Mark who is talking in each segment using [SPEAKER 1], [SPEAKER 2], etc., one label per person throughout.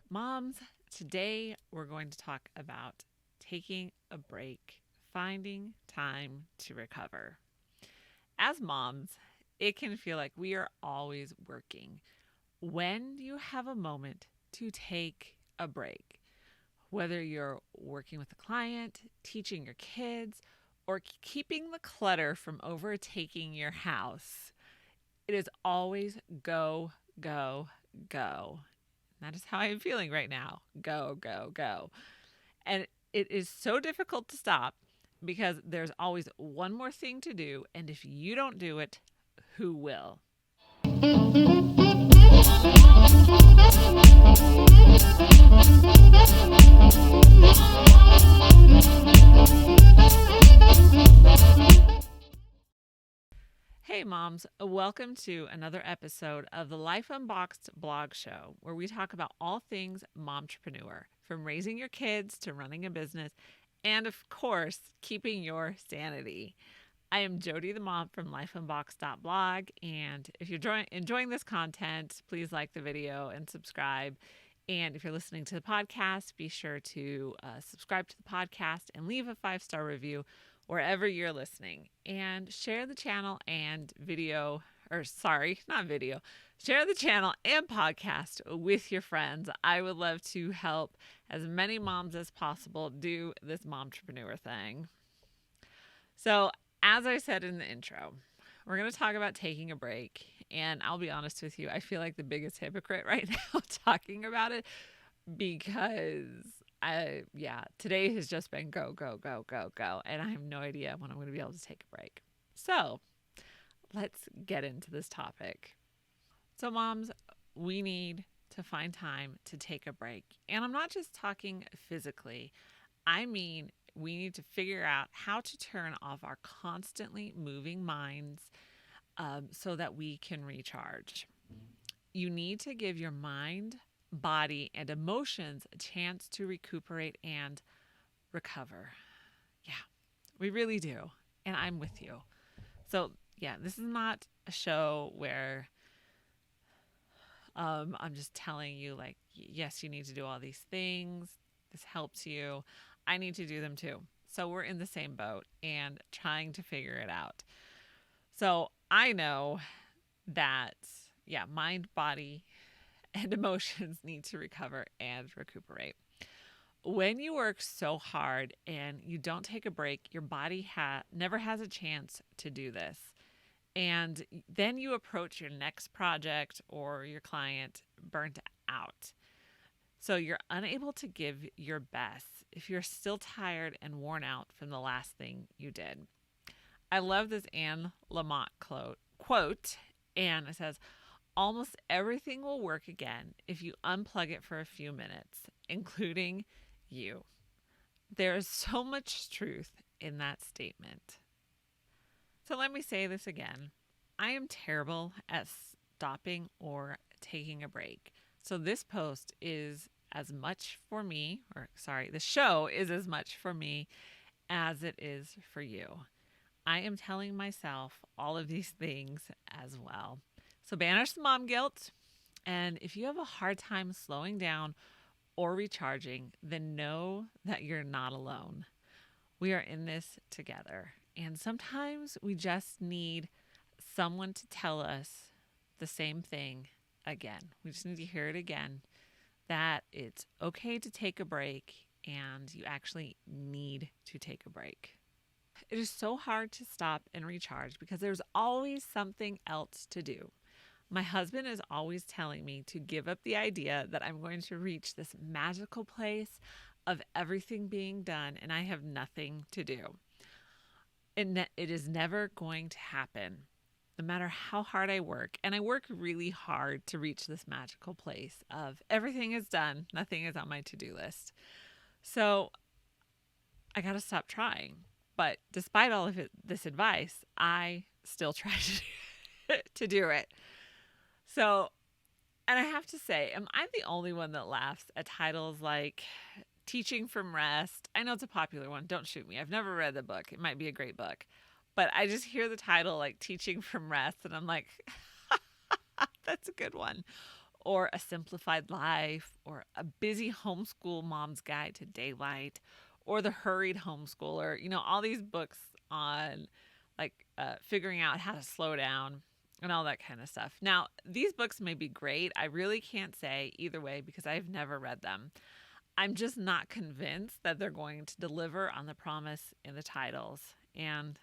[SPEAKER 1] Moms, today we're going to talk about taking a break, finding time to recover. As moms, it can feel like we are always working. When do you have a moment to take a break? Whether you're working with a client, teaching your kids, or keeping the clutter from overtaking your house, it is always go, go, go. That is how I am feeling right now. Go, go, go. And it is so difficult to stop because there's always one more thing to do. And if you don't do it, who will? Hey, moms, welcome to another episode of the Life Unboxed blog show, where we talk about all things momtrepreneur, from raising your kids to running a business, and of course, keeping your sanity. I am Jody, the mom from lifeunboxed.blog, and if you're enjoying this content, please like the video and subscribe. And if you're listening to the podcast, be sure to subscribe to the podcast and leave a 5-star review wherever you're listening. And share the channel and video, or sorry, not video, share the channel and podcast with your friends. I would love to help as many moms as possible do this momtrepreneur thing. So, as I said in the intro, we're going to talk about taking a break. And I'll be honest with you, I feel like the biggest hypocrite right now talking about it because today has just been go, go, go, go, go. And I have no idea when I'm going to be able to take a break. So let's get into this topic. So, moms, we need to find time to take a break. And I'm not just talking physically, I mean, we need to figure out how to turn off our constantly moving minds so that we can recharge. You need to give your mind, body, and emotions a chance to recuperate and recover. Yeah, we really do. And I'm with you. So, this is not a show where I'm just telling you, like, yes, you need to do all these things. This helps you. I need to do them too. So we're in the same boat and trying to figure it out. So I know that, mind, body, and emotions need to recover and recuperate. When you work so hard and you don't take a break, your body never has a chance to do this. And then you approach your next project or your client burnt out. So you're unable to give your best if you're still tired and worn out from the last thing you did. I love this Anne Lamott quote, and it says, almost everything will work again if you unplug it for a few minutes, including you. There is so much truth in that statement. So let me say this again. I am terrible at stopping or taking a break. So this post is as much for me, the show is as much for me as it is for you. I am telling myself all of these things as well. So banish the mom guilt. And if you have a hard time slowing down or recharging, then know that you're not alone. We are in this together. And sometimes we just need someone to tell us the same thing again. We just need to hear it again, that it's okay to take a break and you actually need to take a break. It is so hard to stop and recharge because there's always something else to do. My husband is always telling me to give up the idea that I'm going to reach this magical place of everything being done and I have nothing to do. It is never going to happen, no matter how hard I work. And I work really hard to reach this magical place of everything is done, nothing is on my to-do list. So I got to stop trying. But despite all of this advice, I still try to do it. So, and I have to say, am I the only one that laughs at titles like Teaching from Rest? I know it's a popular one. Don't shoot me. I've never read the book. It might be a great book. But I just hear the title like Teaching from Rest and I'm like, that's a good one. or A Simplified Life, or A Busy Homeschool Mom's Guide to Daylight, or The Hurried Homeschooler. All these books on figuring out how to slow down and all that kind of stuff. Now, these books may be great. I really can't say either way because I've never read them. I'm just not convinced that they're going to deliver on the promise in the titles. And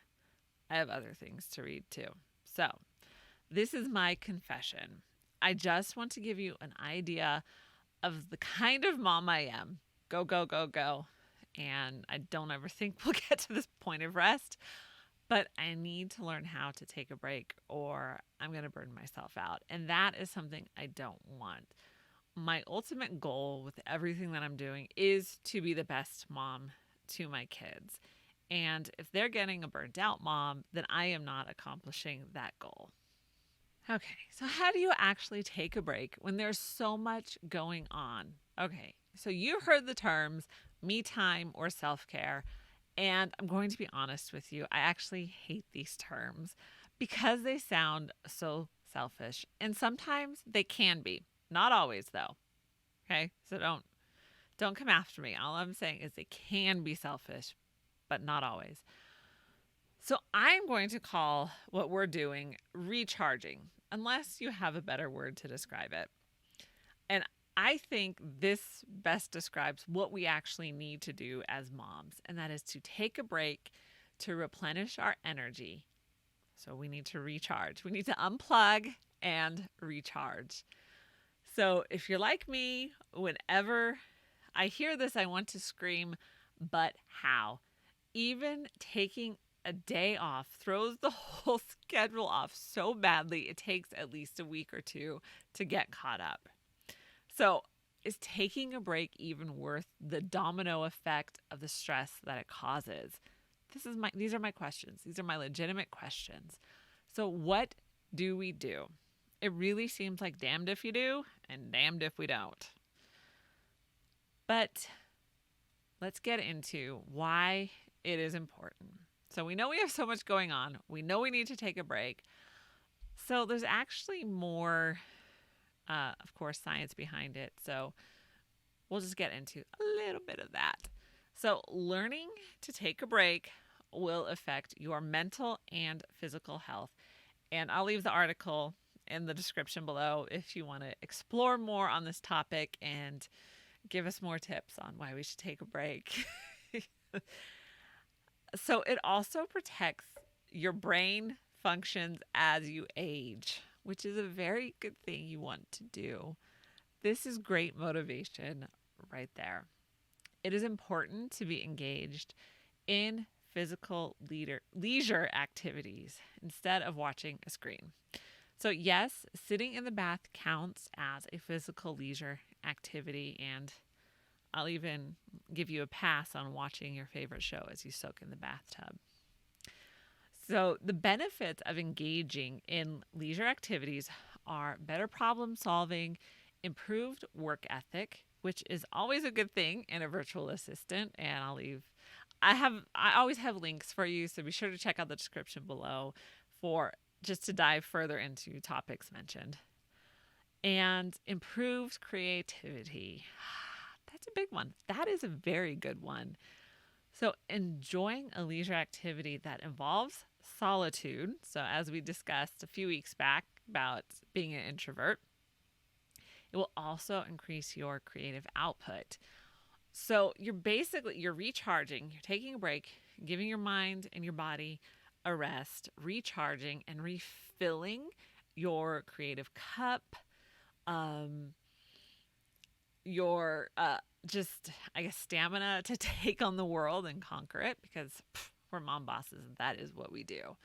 [SPEAKER 1] I have other things to read too. So, this is my confession. I just want to give you an idea of the kind of mom I am. Go, go, go, go. And I don't ever think we'll get to this point of rest, but I need to learn how to take a break or I'm going to burn myself out. And that is something I don't want. My ultimate goal with everything that I'm doing is to be the best mom to my kids. And if they're getting a burnt out mom, then I am not accomplishing that goal. Okay, so how do you actually take a break when there's so much going on? Okay, so you heard the terms me time or self-care, and I'm going to be honest with you, I actually hate these terms because they sound so selfish, and sometimes they can be. Not always though. Okay? So don't come after me. All I'm saying is they can be selfish, but not always. So I'm going to call what we're doing recharging, unless you have a better word to describe it. And I think this best describes what we actually need to do as moms, and that is to take a break to replenish our energy. So we need to recharge. We need to unplug and recharge. So if you're like me, whenever I hear this, I want to scream, but how? Even taking a day off throws the whole schedule off so badly, it takes at least a week or two to get caught up. So is taking a break even worth the domino effect of the stress that it causes? These are my questions. These are my legitimate questions. So what do we do? It really seems like damned if you do and damned if we don't. But let's get into why it is important. So we know we have so much going on. We know we need to take a break. So there's actually more, of course, science behind it. So we'll just get into a little bit of that. So learning to take a break will affect your mental and physical health. And I'll leave the article in the description below if you want to explore more on this topic and give us more tips on why we should take a break. So it also protects your brain functions as you age, which is a very good thing you want to do. This is great motivation right there. It is important to be engaged in physical leisure activities instead of watching a screen. So yes, sitting in the bath counts as a physical leisure activity, and I'll even give you a pass on watching your favorite show as you soak in the bathtub. So the benefits of engaging in leisure activities are better problem solving, improved work ethic, which is always a good thing in a virtual assistant. And I always have links for you, so be sure to check out the description below for just to dive further into topics mentioned. And improved creativity. That's a big one. That is a very good one. So enjoying a leisure activity that involves solitude. So as we discussed a few weeks back about being an introvert, it will also increase your creative output. So you're recharging, you're taking a break, giving your mind and your body a rest, recharging and refilling your creative cup, your stamina to take on the world and conquer it, because we're mom bosses and that is what we do.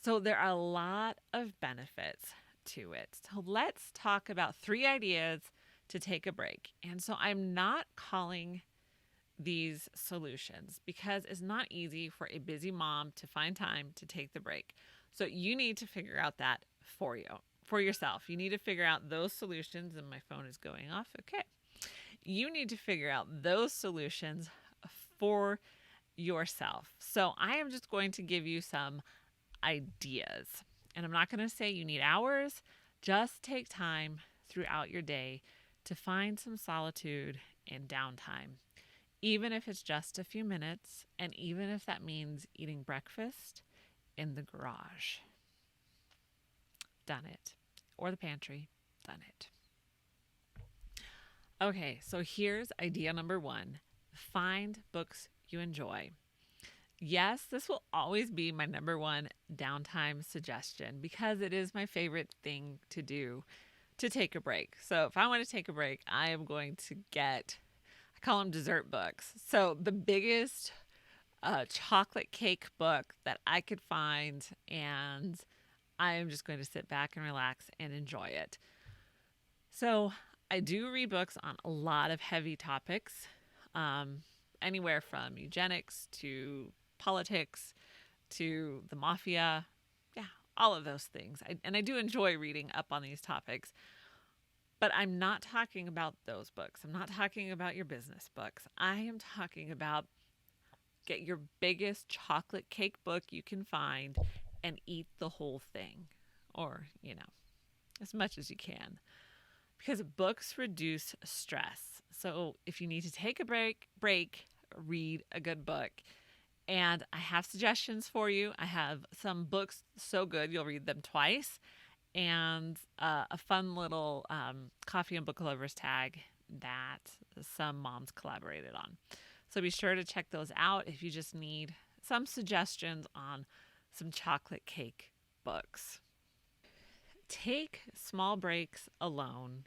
[SPEAKER 1] So there are a lot of benefits to it. So let's talk about 3 ideas to take a break. And so I'm not calling these solutions because it's not easy for a busy mom to find time to take the break. So you need to figure out that for yourself. You need to figure out those solutions, and my phone is going off. Okay. You need to figure out those solutions for yourself. So I am just going to give you some ideas, and I'm not going to say you need hours. Just take time throughout your day to find some solitude and downtime, even if it's just a few minutes, and even if that means eating breakfast in the garage. Done it. Or the pantry. Done it. Okay, so here's idea number one: find books you enjoy. Yes, this will always be my number one downtime suggestion because it is my favorite thing to do to take a break. So if I want to take a break, I am going to get, I call them dessert books. So the biggest chocolate cake book that I could find, and I am just going to sit back and relax and enjoy it. So I do read books on a lot of heavy topics, um, anywhere from eugenics to politics to the mafia. Yeah, all of those things. And I do enjoy reading up on these topics. But I'm not talking about those books. I'm not talking about your business books. I am talking about get your biggest chocolate cake book you can find and eat the whole thing. Or, as much as you can. Because books reduce stress. So if you need to take a break, read a good book. And I have suggestions for you. I have some books so good you'll read them twice, and a fun little coffee and book lovers tag that some moms collaborated on. So be sure to check those out if you just need some suggestions on some chocolate cake books. Take small breaks alone,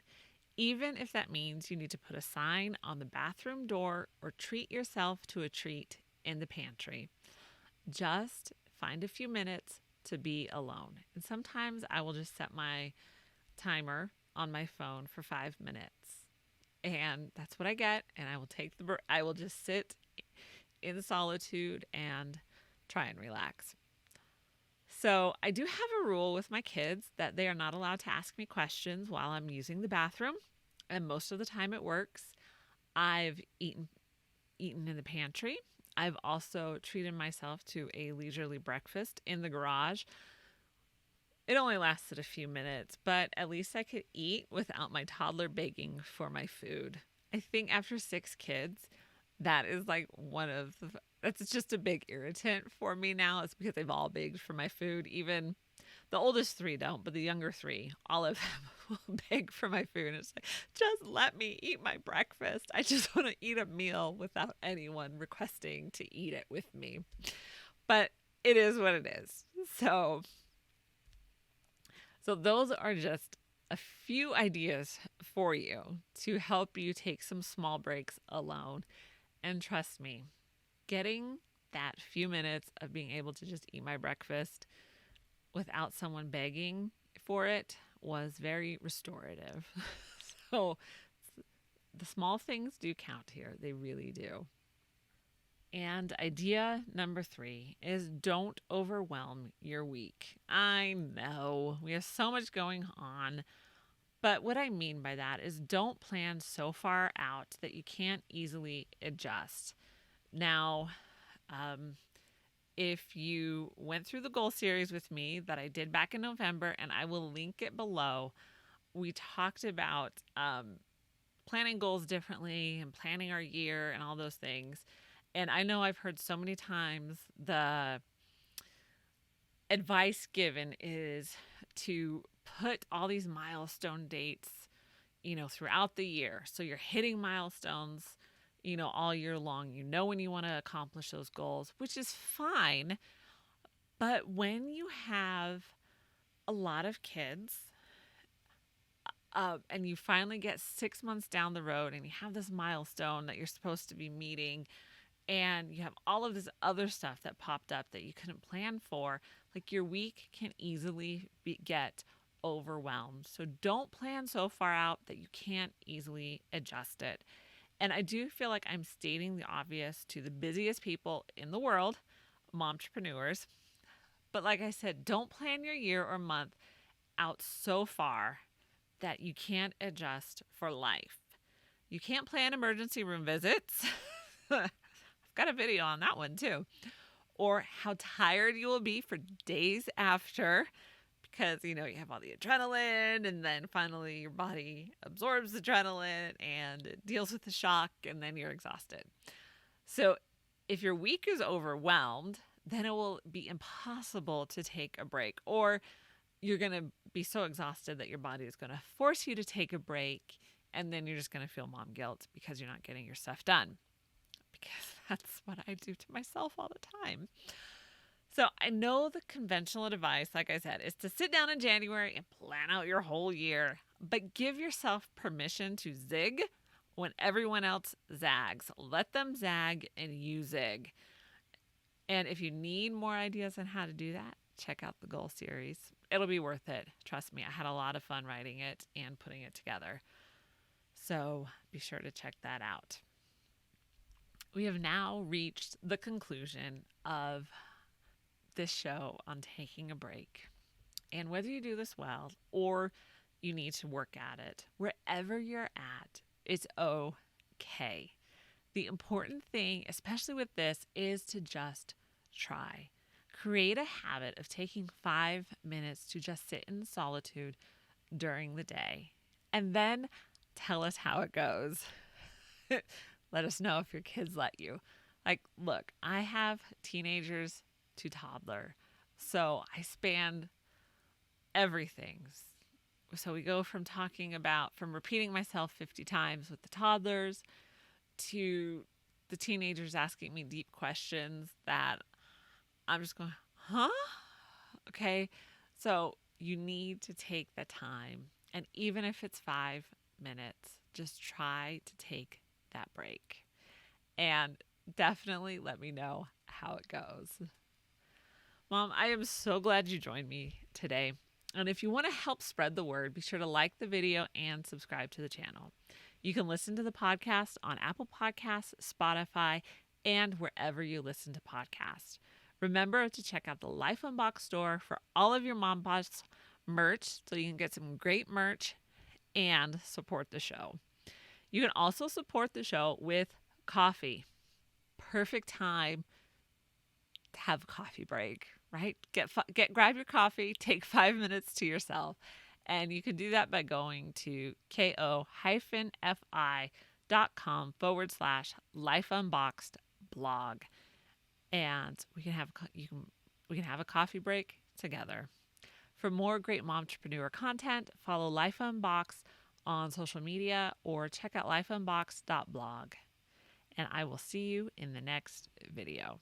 [SPEAKER 1] even if that means you need to put a sign on the bathroom door or treat yourself to a treat in the pantry. Just find a few minutes to be alone. And sometimes I will just set my timer on my phone for 5 minutes. And that's what I get. And I will just sit in solitude and try and relax. So I do have a rule with my kids that they are not allowed to ask me questions while I'm using the bathroom. And most of the time it works. I've eaten in the pantry. I've also treated myself to a leisurely breakfast in the garage. It only lasted a few minutes, but at least I could eat without my toddler begging for my food. I think after 6 kids, that is like that's just a big irritant for me now. It's because they've all begged for my food. Even the oldest 3 don't, but the younger 3, all of them will beg for my food. It's like, just let me eat my breakfast. I just want to eat a meal without anyone requesting to eat it with me. But it is what it is. So those are just a few ideas for you to help you take some small breaks alone. And trust me, getting that few minutes of being able to just eat my breakfast without someone begging for it was very restorative. So the small things do count here. They really do. And idea number 3 is don't overwhelm your week. I know we have so much going on, but what I mean by that is don't plan so far out that you can't easily adjust. Now, if you went through the goal series with me that I did back in November, and I will link it below, we talked about planning goals differently and planning our year and all those things. And I know I've heard so many times the advice given is to put all these milestone dates, throughout the year. So you're hitting milestones, all year long. When you want to accomplish those goals, which is fine. But when you have a lot of kids, and you finally get 6 months down the road and you have this milestone that you're supposed to be meeting, and you have all of this other stuff that popped up that you couldn't plan for, like your week can easily get overwhelmed. So don't plan so far out that you can't easily adjust it. And I do feel like I'm stating the obvious to the busiest people in the world, momtrepreneurs. But like I said, don't plan your year or month out so far that you can't adjust for life. You can't plan emergency room visits. I've got a video on that one too. Or how tired you will be for days after, because you have all the adrenaline, and then finally your body absorbs adrenaline and it deals with the shock, and then you're exhausted. So if your week is overwhelmed, then it will be impossible to take a break, or you're going to be so exhausted that your body is going to force you to take a break, and then you're just going to feel mom guilt because you're not getting your stuff done. Because that's what I do to myself all the time. So I know the conventional advice, like I said, is to sit down in January and plan out your whole year, but give yourself permission to zig when everyone else zags. Let them zag and you zig. And if you need more ideas on how to do that, check out the goal series. It'll be worth it. Trust me, I had a lot of fun writing it and putting it together. So be sure to check that out. We have now reached the conclusion of this show on taking a break. And whether you do this well or you need to work at it, wherever you're at, it's okay. The important thing, especially with this, is to just try. Create a habit of taking 5 minutes to just sit in solitude during the day. And then tell us how it goes. Let us know if your kids let you. Like, look, I have teenagers to toddler, so I span everything. So we go from repeating myself 50 times with the toddlers to the teenagers asking me deep questions that I'm just going, huh? Okay. So you need to take the time. And even if it's 5 minutes, just try to take that break. And definitely let me know how it goes. Mom, I am so glad you joined me today. And if you want to help spread the word, be sure to like the video and subscribe to the channel. You can listen to the podcast on Apple Podcasts, Spotify, and wherever you listen to podcasts. Remember to check out the Life Unboxed store for all of your Mom Boss merch so you can get some great merch and support the show. You can also support the show with coffee. Perfect time to have a coffee break, right? Grab your coffee, take 5 minutes to yourself. And you can do that by going to ko-fi.com/lifeunboxed-blog. And we can have a coffee break together. For more great momtrepreneur content, follow Life Unboxed on social media or check out lifeunboxed.blog. And I will see you in the next video.